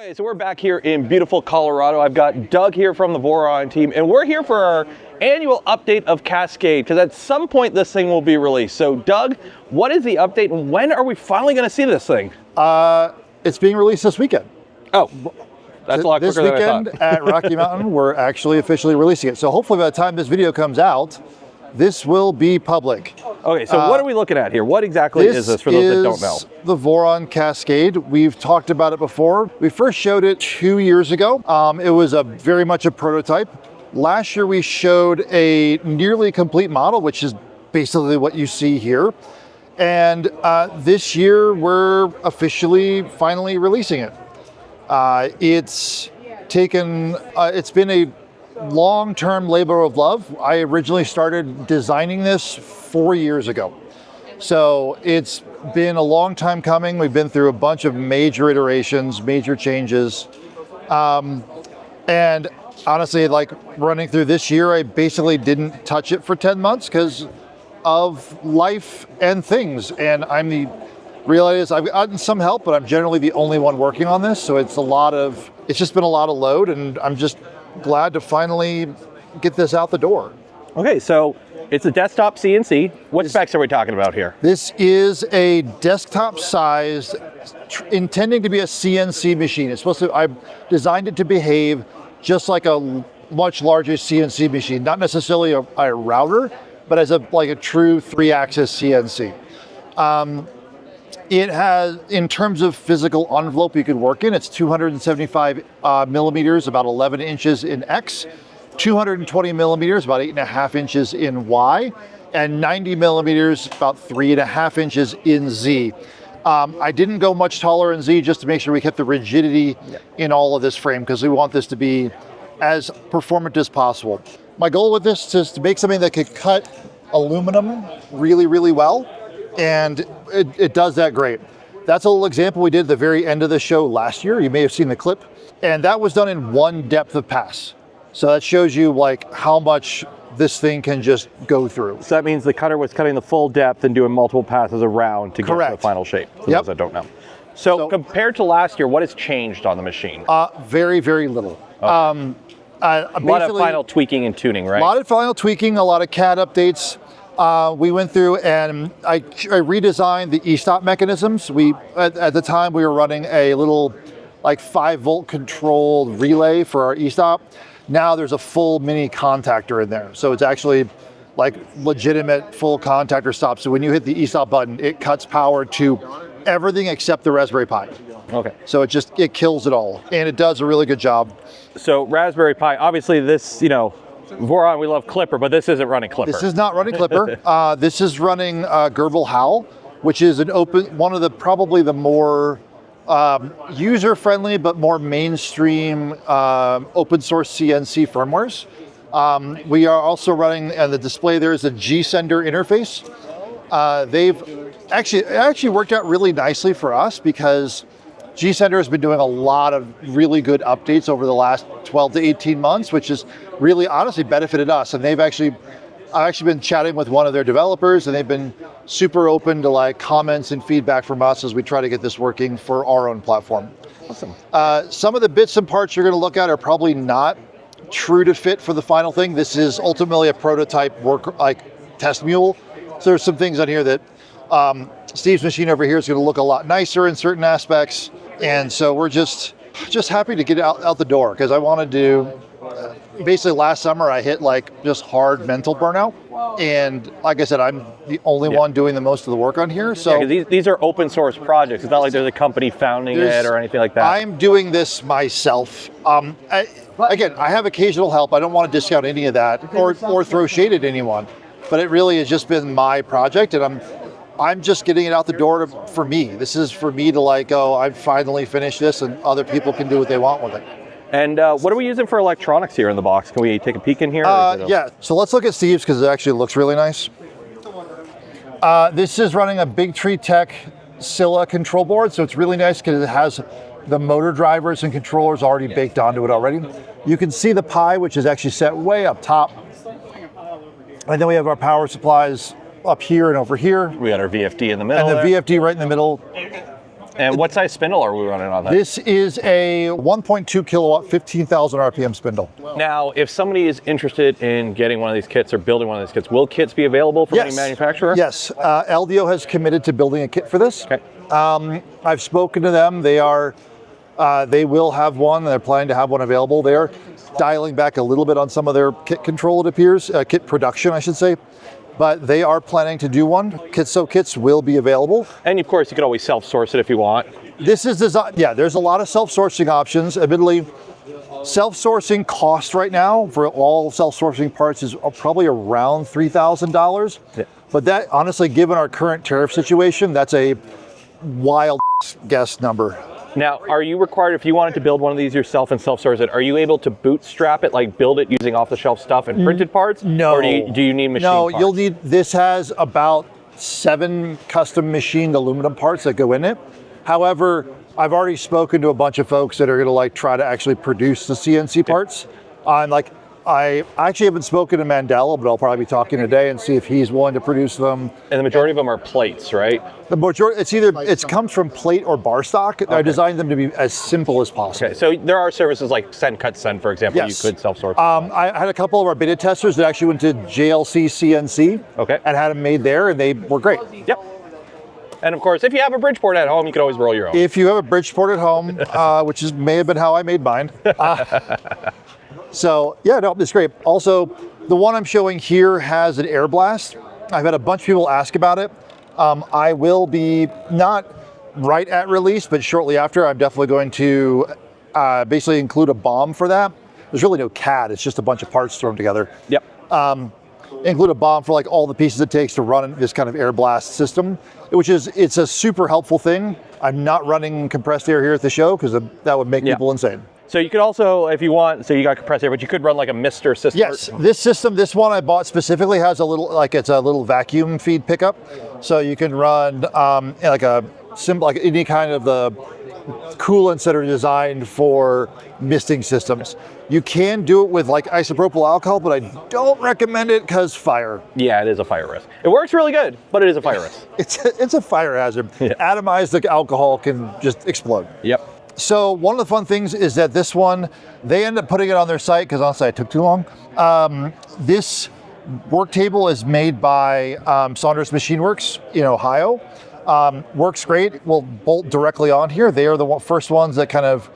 Okay, so we're back here in beautiful Colorado. I've got Doug here from the Voron team, and we're here for our annual update of Cascade, because at some point this thing will be released. So Doug, what is the update, and when are we finally going to see this thing? It's being released this weekend. Oh, that's a lot quicker than I thought. This weekend at Rocky Mountain, we're actually officially releasing it. So hopefully by the time this video comes out, this will be public. Okay, so what are we looking at here? What exactly is this for those that don't know? This is the Voron Cascade. We've talked about it before. We first showed it 2 years ago. It was very much a prototype. Last year we showed a nearly complete model, which is basically what you see here. And this year we're officially finally releasing it. It's been a long-term labor of love. I originally started designing this 4 years ago. So it's been a long time coming. We've been through a bunch of major iterations, major changes. And honestly, like running through this year, I basically didn't touch it for 10 months because of life and things. And reality is I've gotten some help, but I'm generally the only one working on this. So it's just been a lot of load, and I'm just glad to finally get this out the door. Okay, so it's a desktop CNC. What specs are we talking about here? This is a desktop sized, intending to be a CNC machine. I designed it to behave just like a much larger CNC machine, not necessarily a router, but as a true 3-axis CNC. It has, in terms of physical envelope you could work in, it's 275 millimeters, about 11 inches in X, 220 millimeters, about 8.5 inches in Y, and 90 millimeters, about 3.5 inches in Z. I didn't go much taller in Z just to make sure we kept the rigidity in all of this frame, because we want this to be as performant as possible. My goal with this is to make something that could cut aluminum really, really well. And it does that great. That's a little example we did at the very end of the show last year. You may have seen the clip. And that was done in one depth of pass. So that shows you how much this thing can just go through. So that means the cutter was cutting the full depth and doing multiple passes around to get to the final shape, for those that don't know. So compared to last year, what has changed on the machine? Very, very little. Okay. A lot of final tweaking and tuning, right? A lot of final tweaking, a lot of CAD updates. We went through and I redesigned the e-stop mechanisms. At the time we were running a little 5-volt controlled relay for our e-stop. Now there's a full mini contactor in there. So it's actually legitimate full contactor stop. So when you hit the e-stop button, it cuts power to everything except the Raspberry Pi. Okay. So it kills it all, and it does a really good job. So Raspberry Pi, obviously this, Voron, we love Clipper, but this isn't running Clipper. This is not running Clipper. This is running Gerbil Howl, which is one of probably the more user-friendly but more mainstream open source CNC firmwares. We are also running, and the display there is a G-Sender interface. It actually worked out really nicely for us because G-Sender has been doing a lot of really good updates over the last 12 to 18 months, which has really honestly benefited us. And I've actually been chatting with one of their developers, and they've been super open to comments and feedback from us as we try to get this working for our own platform. Awesome. Some of the bits and parts you're going to look at are probably not true to fit for the final thing. This is ultimately a prototype test mule. So there's some things on here that Steve's machine over here is going to look a lot nicer in certain aspects. And so we're just happy to get it out the door, because I wanted to, basically last summer I hit just hard mental burnout. And like I said, I'm the only one doing the most of the work on here. So these are open source projects. It's not like there's a company founding it or anything like that. I'm doing this myself. Again, I have occasional help. I don't want to discount any of that or throw shade at anyone, but it really has just been my project, and I'm just getting it out the door for me. This is for me to I've finally finished this, and other people can do what they want with it. And what are we using for electronics here in the box? Can we take a peek in here? Yeah, so let's look at Steve's, because it actually looks really nice. This is running a Big Tree Tech Scylla control board, so it's really nice because it has the motor drivers and controllers already baked onto it already. You can see the Pi, which is actually set way up top. And then we have our power supplies up here and over here. We got our VFD in the middle. And the VFD right in the middle. And what size spindle are we running on that? This is a 1.2 kilowatt, 15,000 RPM spindle. Now, if somebody is interested in getting one of these kits or building one of these kits, will kits be available from any manufacturer? Yes, LDO has committed to building a kit for this. Okay. I've spoken to them. They will have one. They're planning to have one available. They're dialing back a little bit on some of their kit control, it appears, kit production, I should say. But they are planning to do one. Kits will be available. And of course, you could always self-source it if you want. This is designed, yeah, there's a lot of self-sourcing options. Admittedly, self-sourcing cost right now for all self-sourcing parts is probably around $3,000. Yeah. But that, honestly, given our current tariff situation, that's a wild guess number. Now, are you required, if you wanted to build one of these yourself and self-source it, are you able to bootstrap it, like build it using off-the-shelf stuff and printed parts? No. Or do you need machine parts? No, you'll need, this has about 7 custom machined aluminum parts that go in it. However, I've already spoken to a bunch of folks that are gonna like try to actually produce the CNC parts. I actually haven't spoken to Mandela, but I'll probably be talking today and see if he's willing to produce them. And the majority of them are plates, right? The majority, it comes from plate or bar stock. Okay. I designed them to be as simple as possible. Okay, so there are services like Send Cut Send, for example, yes. You could self-source. I had a couple of our beta testers that actually went to JLC CNC and had them made there, and they were great. Yep. And of course, if you have a Bridgeport at home, you can always roll your own. If you have a Bridgeport at home, which may have been how I made mine. So yeah, no, it's great. Also, the one I'm showing here has an air blast. I've had a bunch of people ask about it. I will be not right at release, but shortly after, I'm definitely going to basically include a BOM for that. There's really no CAD, it's just a bunch of parts thrown together. Yep. Include a BOM for like all the pieces it takes to run this kind of air blast system, it's a super helpful thing. I'm not running compressed air here at the show because that would make people insane. So you could also, if you want, so you got compressed air, but you could run like a Mister system. Yes, this one I bought specifically has a little, it's a little vacuum feed pickup. So you can run like any kind of the coolants that are designed for misting systems. You can do it with like isopropyl alcohol, but I don't recommend it because fire. Yeah, it is a fire risk. It works really good, but it is a fire risk. It's a fire hazard. Yeah. Atomized alcohol can just explode. Yep. So one of the fun things is that this one, they end up putting it on their site because honestly it took too long. This work table is made by Saunders Machine Works in Ohio. Works great, will bolt directly on here. They are the first ones that kind of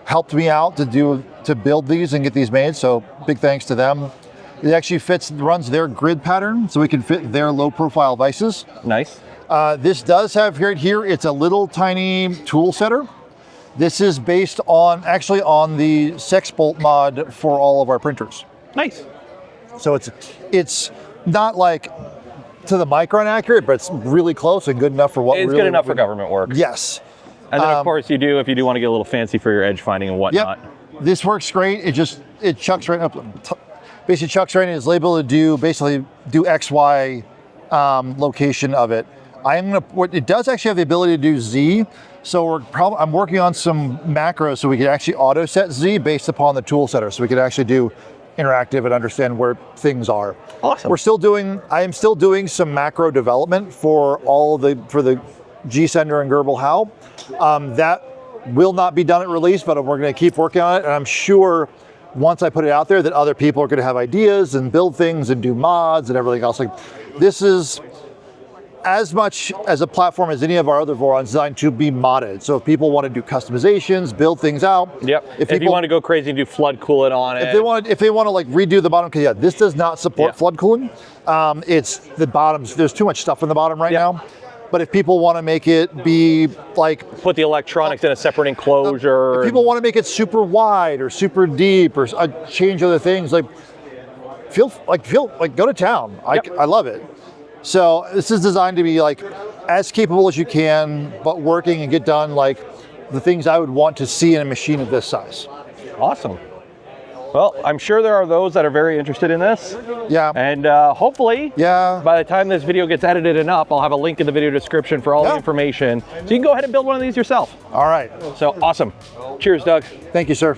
helped me out to build these and get these made, so big thanks to them. It actually runs their grid pattern, so we can fit their low profile vices. Nice. This does have here, it's a little tiny tool setter. This is based actually on the Sexbolt mod for all of our printers. Nice. So it's not like to the micron accurate, but it's really close and good enough for what it's good enough for government work. Yes. And then of course if you do want to get a little fancy for your edge finding and whatnot. Yep. This works great. It chucks right up. Basically chucks right in. It's able to do XY location of it. It does actually have the ability to do Z. So I'm working on some macros so we can actually auto set Z based upon the tool setter. So we can actually do interactive and understand where things are. Awesome. I am still doing some macro development for for the G-Sender and Gerbil How. That will not be done at release, but we're going to keep working on it. And I'm sure once I put it out there that other people are going to have ideas and build things and do mods and everything else. Like this is as much as a platform as any of our other Vorons designed to be modded. So if people want to do customizations, build things out. Yep. If you want to go crazy and do flood cooling on it. If they want to like redo the bottom, because this does not support flood cooling. It's the bottoms. There's too much stuff in the bottom right now. But if people want to make it be like put the electronics in a separate enclosure. If people want to make it super wide or super deep or change other things, feel like go to town. I love it. So this is designed to be like as capable as you can, but working and get done like the things I would want to see in a machine of this size. Awesome. Well, I'm sure there are those that are very interested in this. Yeah. And hopefully, by the time this video gets edited and up, I'll have a link in the video description for all the information. So you can go ahead and build one of these yourself. All right. So awesome. Cheers, Doug. Thank you, sir.